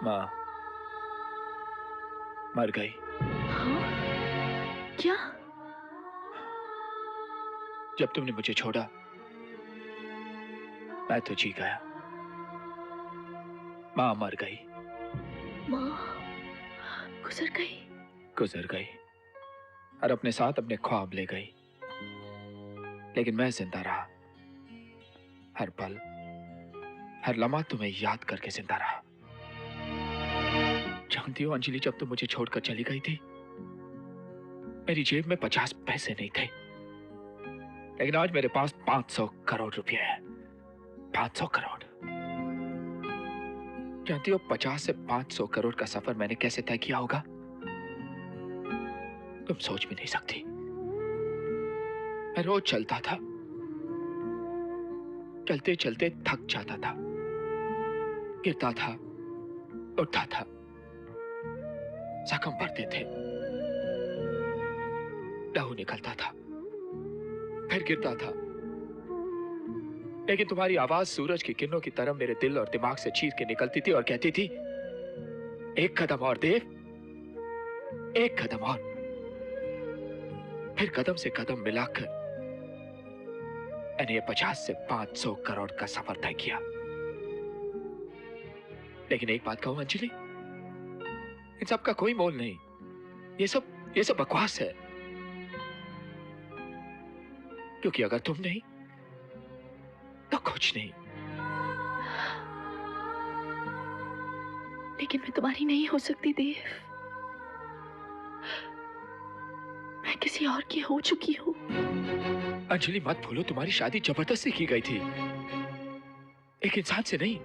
माँ मर गई। हाँ? क्या? जब तुमने मुझे छोड़ा मैं तो जी गया। माँ मर गई। माँ गुजर गई? गुजर गई और अपने साथ अपने ख्वाब ले गई, लेकिन मैं जिंदा रहा। हर पल हर लम्हा तुम्हें याद करके जिंदा रहा। जानती हो अंजलि, जब तुम मुझे छोड़कर चली गई थी मेरी जेब में 50 पैसे नहीं थे, लेकिन आज मेरे पास 500 करोड़ रुपए हैं। 500 करोड़। जानती हो 50 से 500 करोड़ का सफर मैंने कैसे तय किया होगा? तुम सोच भी नहीं सकती। मैं रोज चलता था, चलते चलते थक जाता था, गिरता था, उठता था, जख्म पड़ते थे, लहू निकलता था, फिर गिरता था, लेकिन तुम्हारी आवाज सूरज की किरणों की तरह मेरे दिल और दिमाग से चीर के निकलती थी और कहती थी, एक कदम और देव, एक कदम और। फिर कदम से कदम मिलाकर मैंने ये 50 से 500 करोड़ का सफर तय किया। लेकिन एक बात कहूं अंजलि, इन सब का कोई मोल नहीं। ये सब बकवास है, क्योंकि अगर तुम नहीं तो कुछ नहीं। लेकिन मैं तुम्हारी नहीं हो सकती देव। मैं किसी और की हो चुकी हूँ। अंजलि मत भूलो, तुम्हारी शादी जबरदस्ती की गई थी, एक इंसान से नहीं।